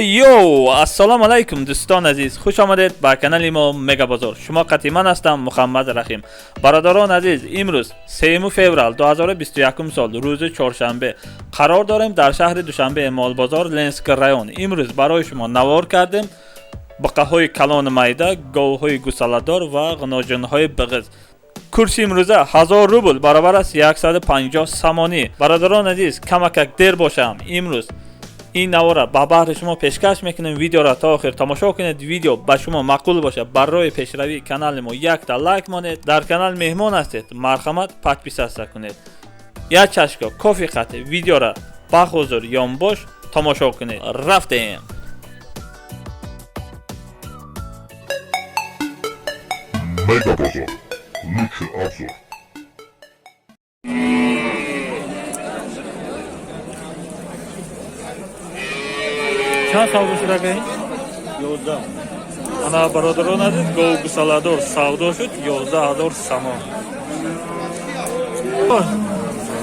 یو السلام علیکم دوستان عزیز، خوش آمدید به کانال ما مگا بازار. شما قطعی من هستم محمد رحیم. برادران عزیز، امروز 3 فوریه 2021 سال روز چهارشنبه قرار داریم در شهر دوشنبه مال بازار لنسک رایون. امروز برای شما نوار کردیم بقاهای کلان میده، گاوهای گوساله‌دار و غناجنهای بغض. کورس امروزه 1000 روبل برابر است 150 سامانی. برادران عزیز، کمک دیر باشم امروز این نوار را به بهر شما پیشکش میکنیم. ویدیو را تا آخر تماشا کنید. ویدیو به شما معقول باشه، برای پیشروی کانال ما یک تا لایک مانید. در کانال مهمان هستید، مرحمت پادپیس کنید. یا چشکا کافی خط ویدیو را با حضور یام باش تماشا کنید. رفتیم. Mega Buzzer. Lütfen Absur. چند سودا شده گاهی؟ 11. انا برادران عزیز، گاو گوساله‌دار سودا شد 11000 سامان.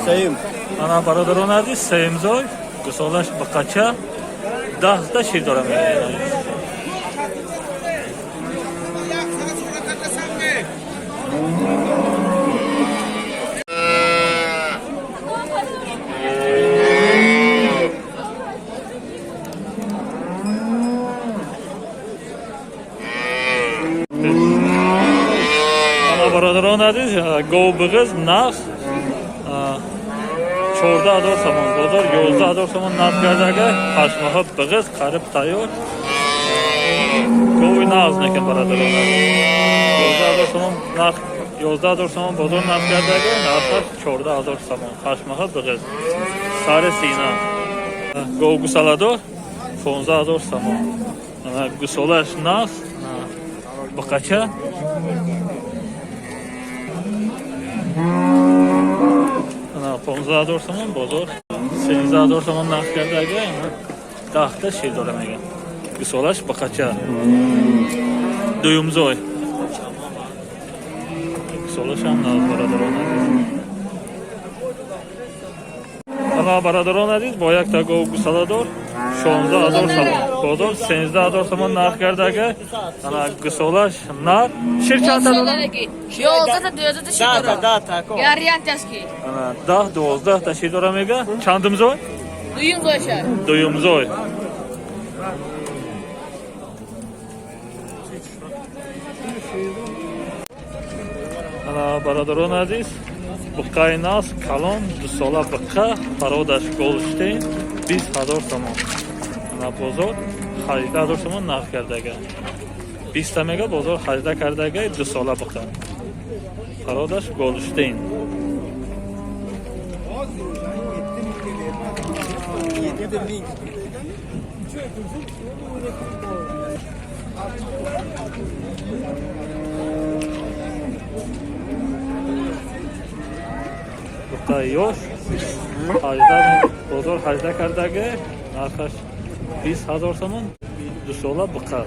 Sayım. انا برادران عزیز، سیمزای گوساله‌اش به قچه 10 تا شیر داره میگه. برادران عزیز، گاو بغض نخ 14000 سامان بازار 11000 سامان نقد کرده. پشمه بغض قریب تیار. گاوی نغز نکن برادران عزیز، 11000 سامان نقد 11000 سامان بازار نقد کرده. نقد 14000 سامان. پشمه بغض سر سینه. گاو گوساله‌دار 15000 سامان. گوساله‌اش نغز بقچه 15000 سامان بازار 13000 سامان نقد کرده. 10 تا شیر داره میگه. گوساله‌اش با قچه دویمزای. گوساله‌اش هم نقد برادران عزیز. انا برادران عزیز، با یک تا گاو گوساله‌دار 16000 سامان بازار 13000 سامان نقد کرده. انا گوساله‌اش نر شیر چند تا داره؟ 10 تا. Гарантияски. 10-12 تا شیر داره میگه. چندمزای؟ Duyum zoşa. دویمزای. برادران عزیز، بقای ناس کلان 2 ساله بقا فرادش گولشتین 20000 سامان. بازار 18000 سامان نقد کرده. 20 تا میگه بازار 18 کرده. 2 ساله بقا فرادش گولشتین. بقای یوش 18 بازار 18 کرده. نرخش 20000 سامان. 2 ساله بقا.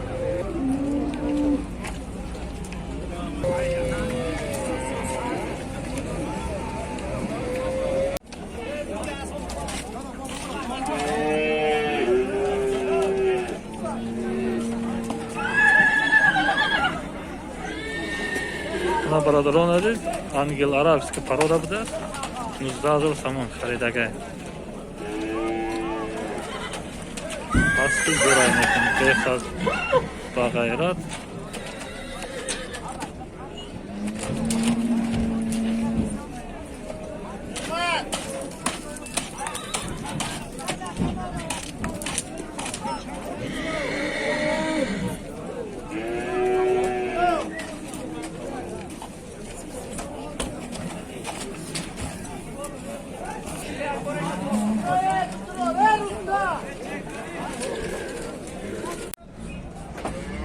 برادران عزیز، انگل عربس که پرودا بوده 19000 سامان خریدگه. پاستی جرای میکنه بیخ از با غیرت.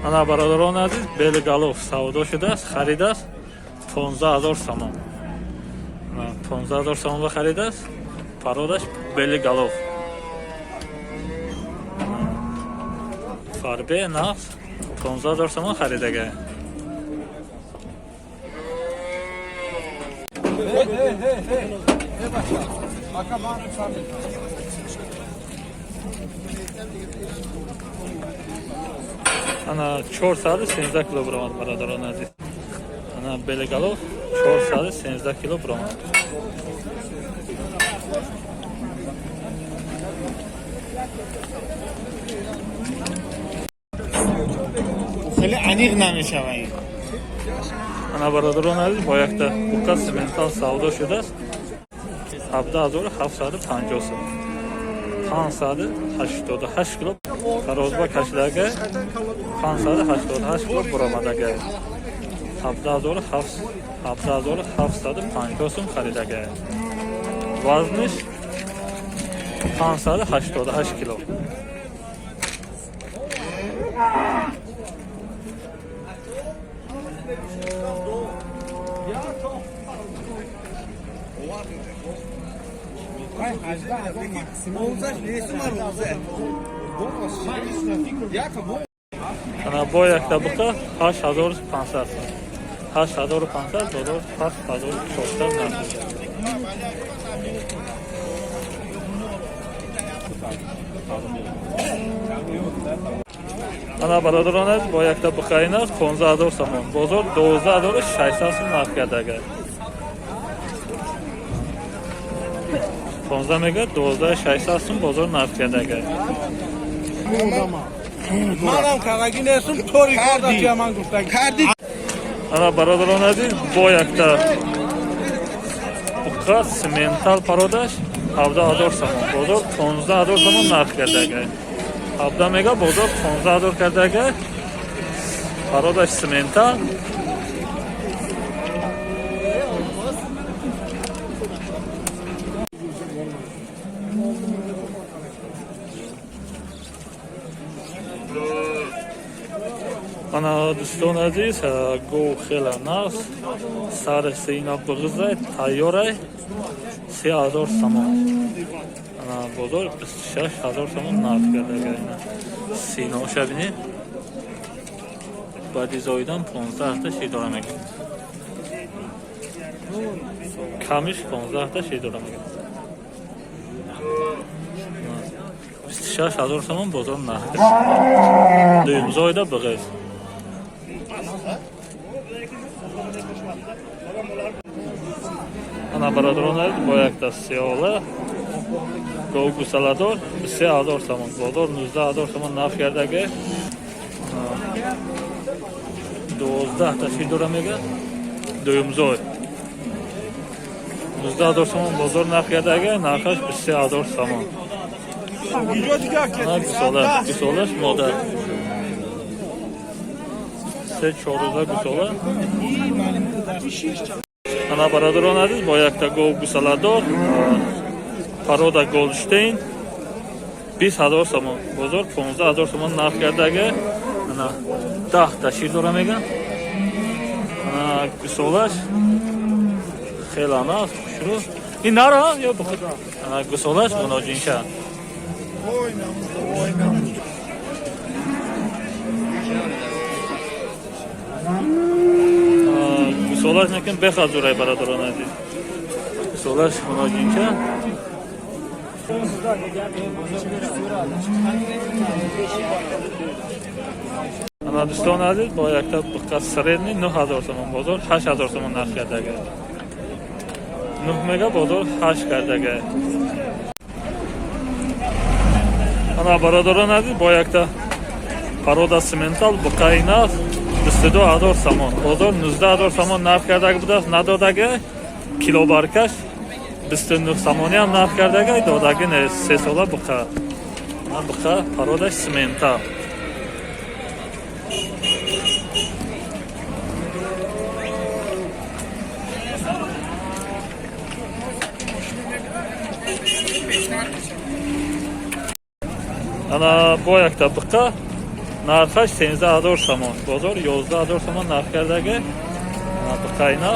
انا برادران عزیز، بیل گالوف سودا شده است، خرید است 15000 سامان. 15000 سامان خرید است. پرودش بیل گالوف فربه نقص 15000 سامان خریده. Ana 413 kilogram barodaron aziz. Ana belegalov 413 kilogram. خیلی عمیق نمیشوند. Ana barodaron aziz boyaqda buqa semental savdo şuda 7750 so'm. Qansadi 88 kilo. Tarozba kashlarga qansadi 88 kilo buromadaga. 7750 so'm xaridaga. Vaznish qansadi 88 kilo. Ana boyaqda buqa 8500 so'm. 8500 dollar, 8400 narxi. Ana barodaron boyaqda buqayna 15000 so'm. Bozor 12600 so'm narxga. 15 mega 12600 so'm bozor narxga. منم کاغذی نیستم طوری کردم که من گفتم کردی. Ana barodaron aziz boyaqda buqa semental parodash 17000 so'm. Bozor 15000 so'm narxga. 17 mega bozor 15000 kardaga. Parodash semental Ana do'ston aziz, go xela nas, sar sina big'izay, tayyoray 3000 so'm. Ana bozor 26000 so'm narxga degan. Sina o'shabini badizoydan 15 ta şey doramak. Kamish 15 ta şey doramak. 26000 so'm bozor narxi. Düymzoyda big'iz. Ana barodaronlar boyaqda siyola Gogu salador 3000 so'm. Bozor 19000 so'm narxga. 12 ta şey doramega. Düymzoy 19000 so'm bozor narxga. Narxash 3000 so'm. Güsola moda. Se çoruza güsola. Ana barodaron aziz boyaqda Gogu salador paroda Goldstein 20000 so'm. Bozor 15000 so'm narxga. Ana 10 ta şey doramega. Ana güsolash xelanas shuru. İnara yo bu. Ana güsolash monojincha. Güsolash lekin behazuray barodaron aziz. Güsolash monojincha. Ana do'ston aziz boyaqda buqa sredni 9000 so'm. Bozor 8000 so'm narxga. 9 mega bozor 8 kardaga. Ana barodaron aziz boyaqda paroda semental buqayna 22000 so'm. Bozor 19000 so'm narxga buda nadodagi kilo barkash 29 so'm ham narxga dodagi ne sesola buqa. Ana buqa paroda semental. Ana boyaqda buqa narxash 13000 so'm. Bozor 11000 so'm narxga. Ana buqayna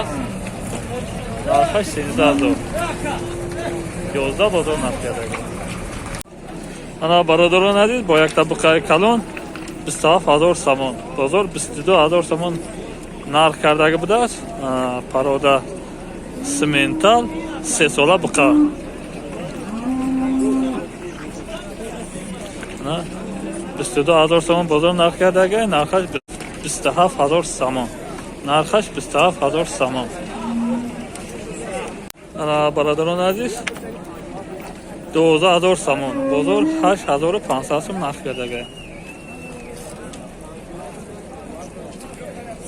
narxash 13000. 11 bozor narxga. Ana barodaron aziz boyaqda buqay kalon 27000 so'm. Bozor 22000 so'm narxga buda paroda semental sesola buqa. Ana 22000 so'm bozor narxidagi narxash 27000 so'm. Narxash 27000 so'm. Ana barodaron aziz 12000 so'm. Bozor 8500 so'm narxidagi.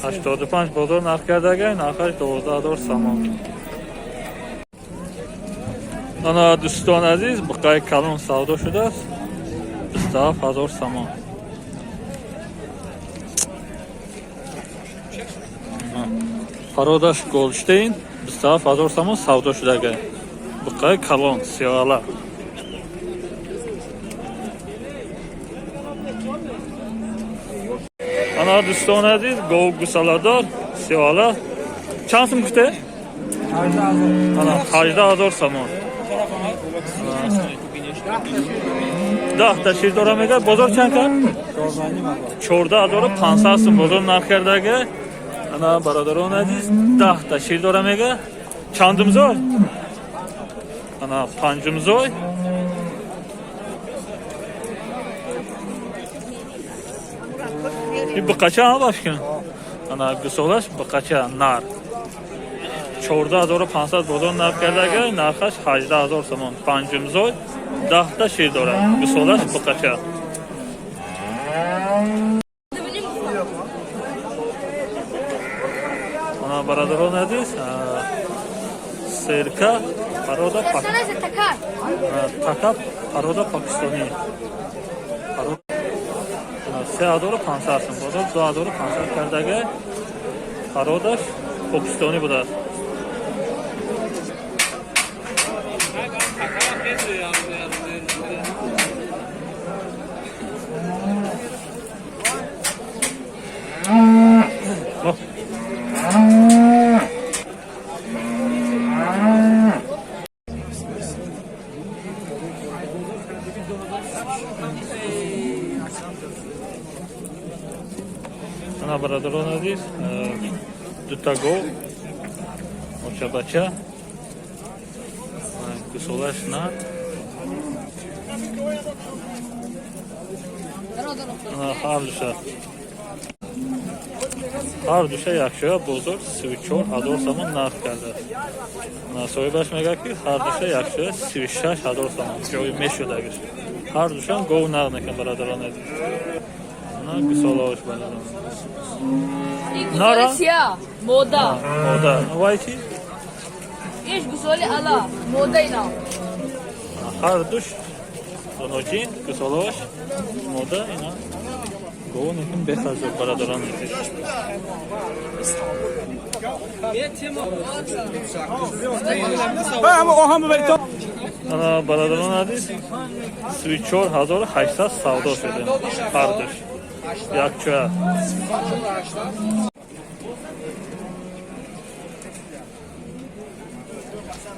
85 bozor narxidagi narxash 12000 so'm. Ana do'ston aziz buqay kalon savdo shуда 27000 so'm. Parodash Goldstein 27000 so'm savdo shudagi. Buqay kalon siyola. Ana do'ston aziz gov gusalador siyola. Chand so'm kute? Ana 18000 so'm. Da şir doramega bozor çanka 14500 so'm bozor narxidagi. Ana barodaron aziz 10 ta şir doramega chandimzoy. Ana panjimzoy. Bu qacha başkan. Ana gusolash baqacha nar. 14500 bozor narxidagi narxash 18000 so'm. Panjimzoy 10 ta şir dora. Gusolash baqacha. Ana barodaron aziz serka paroda takab paroda pakistoni. Ana 3500 so'm bozor 2500 kardagi paroda pakistoni bular. Ana barodaron aziz dutago ochabacha gusolash nar. Har dusha yaxshi bozor 34000 so'm narx qildi. Ana so'ybash megaki har dusha yaxshi 36000 so'm. Joy meshudagi. Har dusha gov narxniki barodaron aziz. Ana gusolash barodaron. Nara? Moda. Moda. Vayti? Eş gusoli ala. Moda ina. Har dush donojin gusolash moda ina. Govnikin behazır barodaron aziz. Ana barodaron aziz 34800 savdo shudi. Har dush. Yakcha.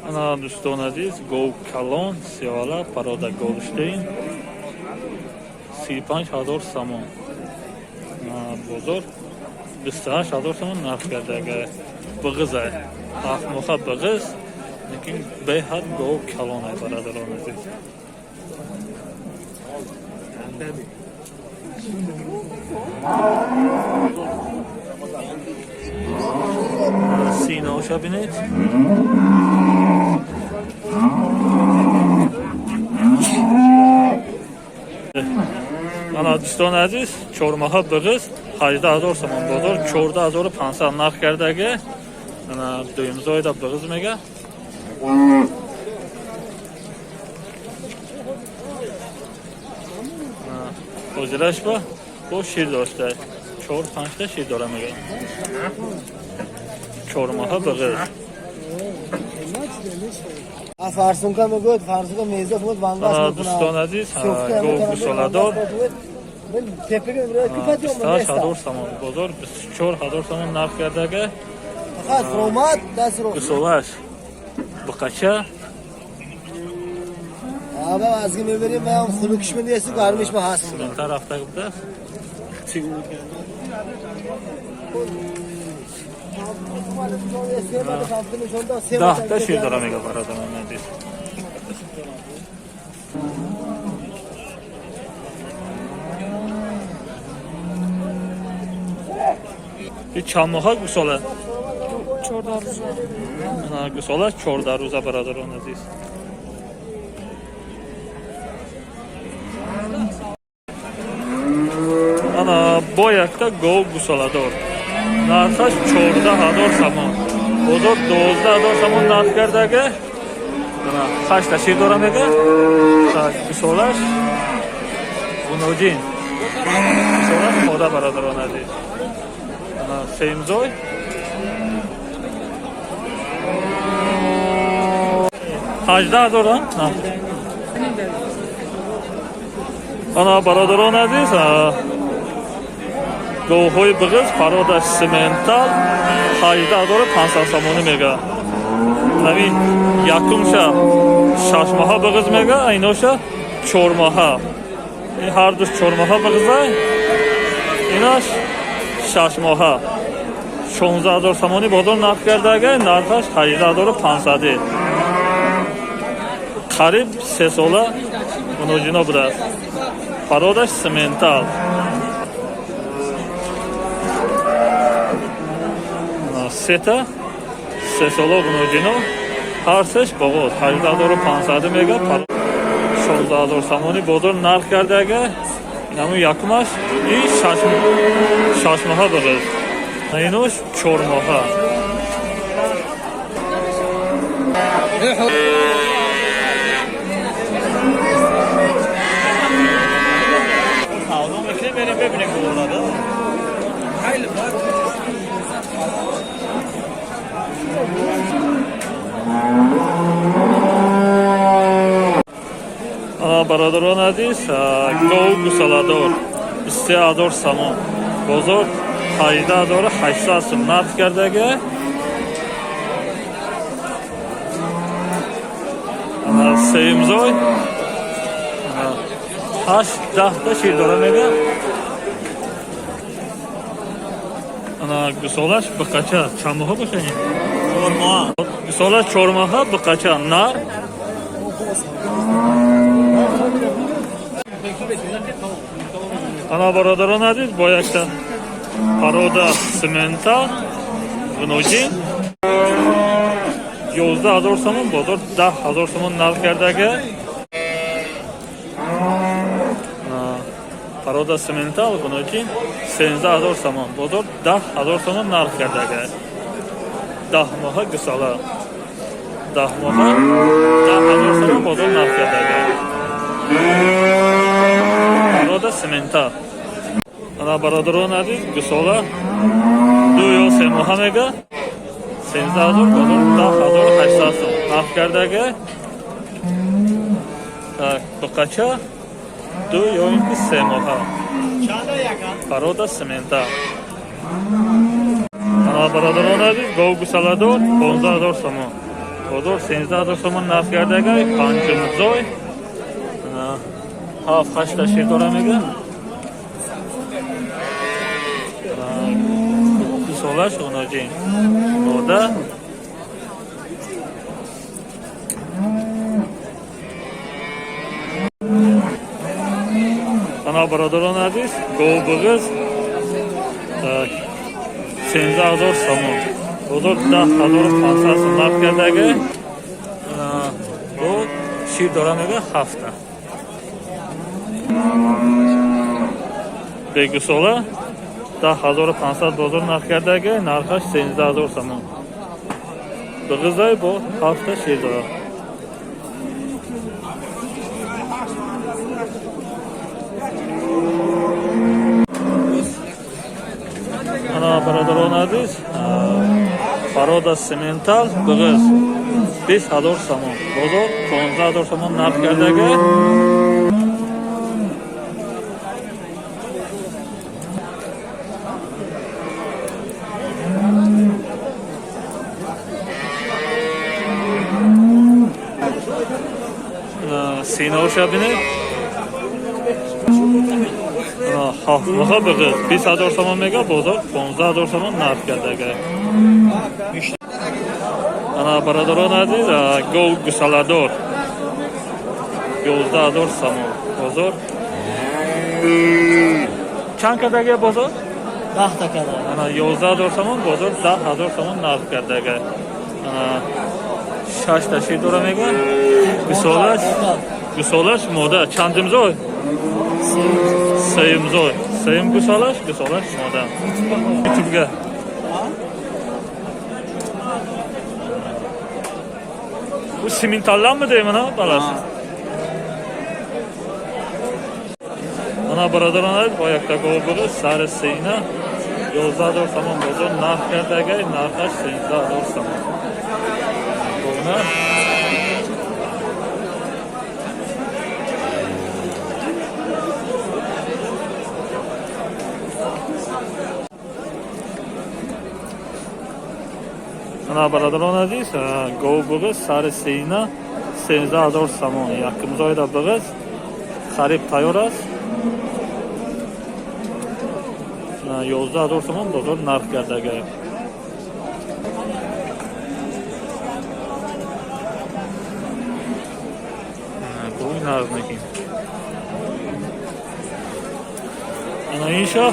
Ana do'ston aziz gov kalon siyola paroda Goldstein 35000 so'm. Bozor 28000 so'm narxidagi big'iz ay. Afmoxa big'iz lekin behad gov kalon ay barodaron aziz. Sina o'sha binet. Ana do'ston aziz chormaha big'iz 18000 so'm bozor 14500 narxidagi. Ana do'yimzoyda big'iz mega. O'zlashba bu şir do'stlar 4-5 ta şir doramaga. Chormaha big'iz. Farsumka megod, Farsumka mezda fot vangas Ana do'ston aziz gov gusolador. Ben tepege buraya kapatıyorum ben neyse. 27000 so'm bozor 24000 so'm narxidagi. Faqat format dasro. Gusolash baqacha. Abi azgın vereyim ben xuluk işimi diyesi garmış mı hasım. Bu tarafdagi bu. Dahta şir doramaga barodaron aziz. این چند ماه گوساله؟ 14 روزه. گوساله 14 روزه برادران عزیز. انا با یکتا گاو گوساله دار نرخش 14,000 سامان بازار 12,000 سامان نرخ کرده. 8 تا شیر داره میگه. گوسالش گونوجین گوسالش ماده برادران عزیز. سیمزوی $18,000. انا برادران عزیز گوهای بغز پرادش سمنتال 18,500 سامانی میگه. نمی یکمشه 6 ماه بغز میگه، ایناشه 4 ماه. این هر دوش 4 ماه بغزه، ایناش 6 ماه. 16,000 سامانی بازار نرخ کرده، نرخش 18,500. قریب 3 ساله گونوجینا بوده است. پرادش سمنتال. سه ساله گونوجینا هر سش باغوز 18,500 میگه. 16,000 سامانی بازار نرخ کرده. اینمون یکمش این 6 ماه بغز، اینوش 4 ماه. بریم ببینیم گولاده. برادران عزیز گاو گوساله‌دار 23,000 سامان بازار 18,800 سوم نرخ کرده. سیمزوی 8-10 تا شیر داره میگه. انا گوسالش بقچه چند ماه باشه؟ 4 ماه. گوسالش 4 ماه بقچه نر. انا برادران عزیز با یکتا پرودا سمنتا گونوجین 11,000 سامان بازار 10,000 سامان نرخ کرده. پرودا سمنتال گونوجین 13,000 سامان بازار 10,000 سامان نرخ کرده. 10 ماه گوساله 10 ماه 10,000 سامان بازار نرخ کرده. پرودا سمنتال. انا برادران عزیز گوساله 2 یا 3 ماه میگه. 13,000 بازار 10,800 سوم نرخ کرده. بقچه 2 یا اینکه 3 ماه. پرودا سمنتال. انا برادران عزیز گاو گوساله دار 15,000 سامان بازار 13,000 سامان نرخ کرده. پنجم زوی 7-8 تا شیر داره میگه. گوسالش گونوجین ماده. انا برادران عزیز گاو بغز 13,000 سامان بازار 10,500 سوم نرخ کرده. دو شیر داره میگه 7 تا. به گوساله 10,500 بازار نرخ کرده. نرخش 13,000 سامان. بغزای با 7 تا شیر داره. انا برادران عزیز پرودا سمنتال بغز 20,000 سامان بازار 15,000 سامان نرخ کرده. سینه‌اش ببینید. 7 ماه بغز 20,000 سامان میگه. بازار 15,000 سامان نرخ کرده. انا برادران عزیز گاو گوساله دار 11,000 سامان بازار چند کرده بازار 10 takada. Ana 11000 somon bozor 10000 somon narx kardaga. Ana shashta şey doramega. Gusolash moda chandimzoy. Sayımzoy. Sayım gusolash moda. YouTube'ga. Bu simintallan mı deyim ana balası? Ana birodarlar boyaqda qo'lbig'i sari siyna 11000 somon bozor narx kardaga narxash 10000 somon. Buni ana birodarlar aziz, qo'lbig'i sari siyna 10000 somon. Yaqin joyda bigiz xarid tayyor است. 11000 somon bozor narx kardaga. Bu narxniki. Ana inşa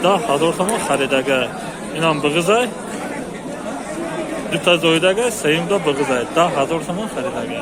10000 somon xaridaga. Inam big'izay. Duta zoydaga sayimda big'izay 10000 somon xaridaga.